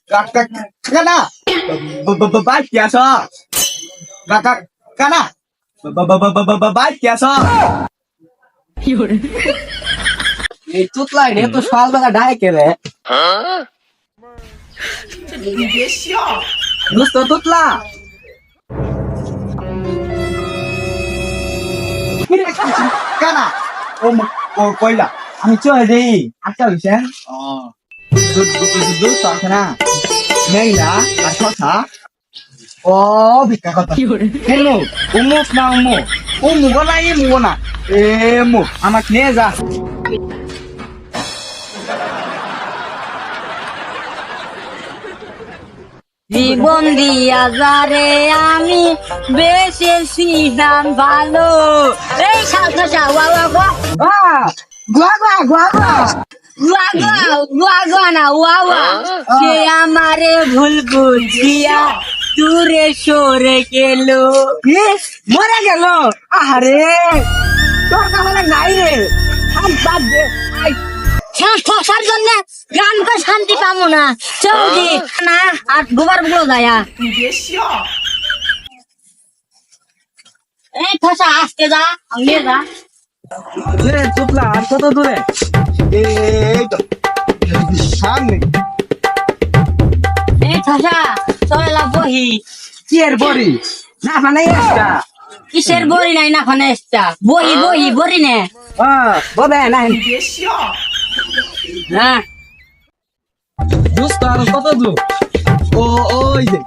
Kana baik biasa. Kana baik biasa. Itu lah dia tuh soal banget dah kira. Terus tutut lah. Kana, koi lah. আমি চলে যাই আচ্ছা হইছেন দুধ থাকে না মেঘলা আর শশা ও ভিক্ষা কথা হেলো উমুক না উমুক না ইমুক না এ মুখ আমাকে নিয়ে যা জীবন দিয়া যারে আমি বেশি নাম ভালো এই সাথে ওয়া ওয়া সে আমারে ভুল বুঝিয়া দূরে সরে গেল মরে গেল আরে তোর কামলে নাই রে বাদ দে ঠসার জন্য গান করে শান্তি পাবো না চৌধুরী না আর গোবার গুলো যায়া এই ঠসা আসতে যা আমি যা চুপলা আর কত দূরে এই তো সামনে এই ঠসা চলা বহি কি এর বড়ি না মানে একটা কিসের বড়ি নাই না খানে এসটা বহি বড়ি নে ববে না হ্যাঁ দোস্ত আর কত দূর ও ওই যে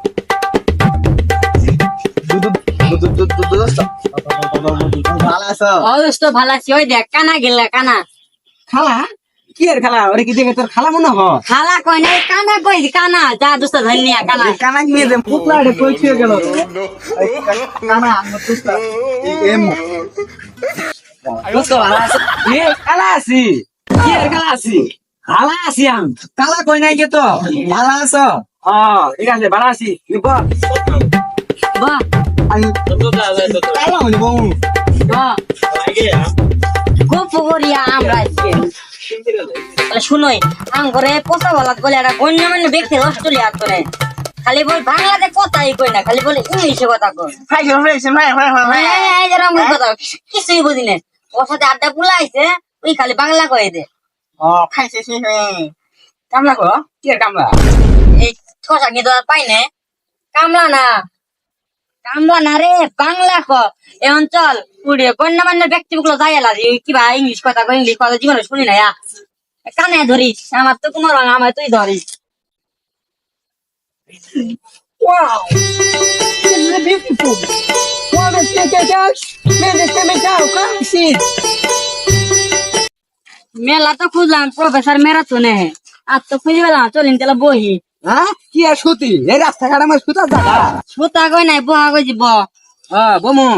ভালো আছো অবশ্য ভালো আছি ওই দেখ কানা গেলা কানা খালা কি এর খালা ওরে কি দেখে তোর খালা মনে হয় খালা কই নাই কানা কই কানা যা দোস্ত ধন্যা কানা কানা নিয়ে দে পুতলাড়ে কই ছুঁয়ে গেল কানা আমার দোস্ত এম দোস্ত ভালো আছো এ খালা আছি কি এর খালা আছি খালা আছি আম কালা কই নাই কে তো ভালো আছো ঠিক আছে ভালো আছি বাহ বাহ আমি কালা হইব বাহ খুব পরিয়া আমরা আছি শুনোই আম করে পোষা বলা বলে একটা অন্য মানে ব্যক্তি অস্ট্রেলিয়া করে খালি বল বাংলাতে কথাই কই না খালি বলে ইংলিশে কথা কই কথা কিছুই বুঝি না ওর সাথে আড্ডা বুলাইছে ওই খালি বাংলা কয়ে দে খাইছে কামলা কো কি কামলা এই ঠসা কি তো আর পাই না কামলা না রে বাংলা ক এ অঞ্চল পুড়ে গণ্যমান্য ব্যক্তিগুলো যাই এলা কিবা ইংলিশ কথা কই ইংলিশ কথা জীবনে শুনি না কানে ধরিস আমার তো কুমার আমার তুই ধরিস Wow! This is beautiful. Wow, let's take a chance. Man, let's take a chance. Come see. মেলা তো খুঁজলাম প্রফেসর মেরা তো নে আর তো খুঁজে পেলাম চলিন তাহলে বহি হ্যাঁ কি আর সুতি এই রাস্তাঘাট আমার সুতার জায়গা সুতা কই নাই বহা কই যাব বমু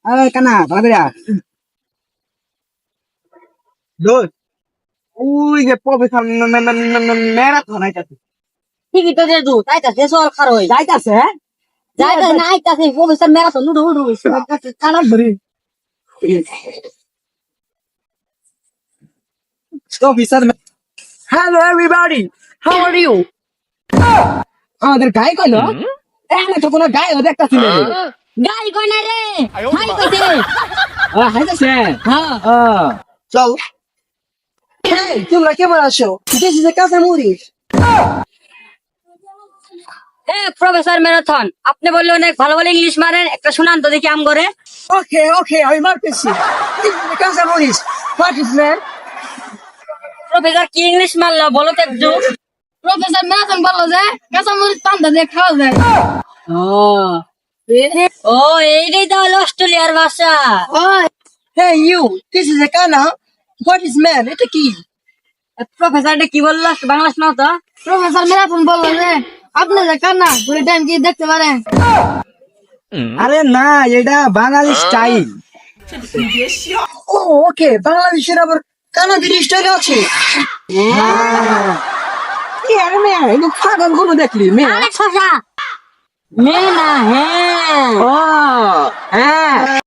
আরে কানা ভাবিরা দোস ওই যে প্রফেসর ম্যারাথন আইতাছে ঠিকই তো দে দু তাইতাছে সল খার হই যাইতাছে না আইতাছে প্রফেসর মেরা তো নুডু কানা ধরি professor hello everybody how are you আমাদের গায়ে কইলো এখানে তো কোনো গায়ে দেখতাছি না গাই কই না রে হাই কইতে হাইতাছে হ্যাঁ চল Hey, তোমরা কেমন আছো? This is a Casa Muris. Professor marathon আপনি বললে অনেক ভালো ভালো ইংলিশ মারেন একটা শুনান তো দেখি আম করে Okay, আমি মারতেছি। This is a Casa Muris. What is man? Professor কি ইংলিশ মারলো বলো তো একটু প্রফেসর ম্যারাথন বললো যে কাঁচামরিচ পান্তা দিয়ে খাওয়া যায় ও এইটাই তো হলো অস্ট্রেলিয়ার ভাষা Hey you, this is a Kana. What is man? এটা কি? প্রফেসরটা কি বললো বাংলা শোনাও তো প্রফেসর ম্যারাথন বললো যে আপনি যে কান্না ঘুরে টাইম কি দেখতে পারেন আরে না এটা বাঙালি স্টাইল ও ওকে বাংলাদেশের আবার কানাডির স্টাইল আছে কি আর মেয়ে এগুলো পাগল গুলো দেখলি মেয়ে আরে শশা মে না হ্যাঁ ও হ্যাঁ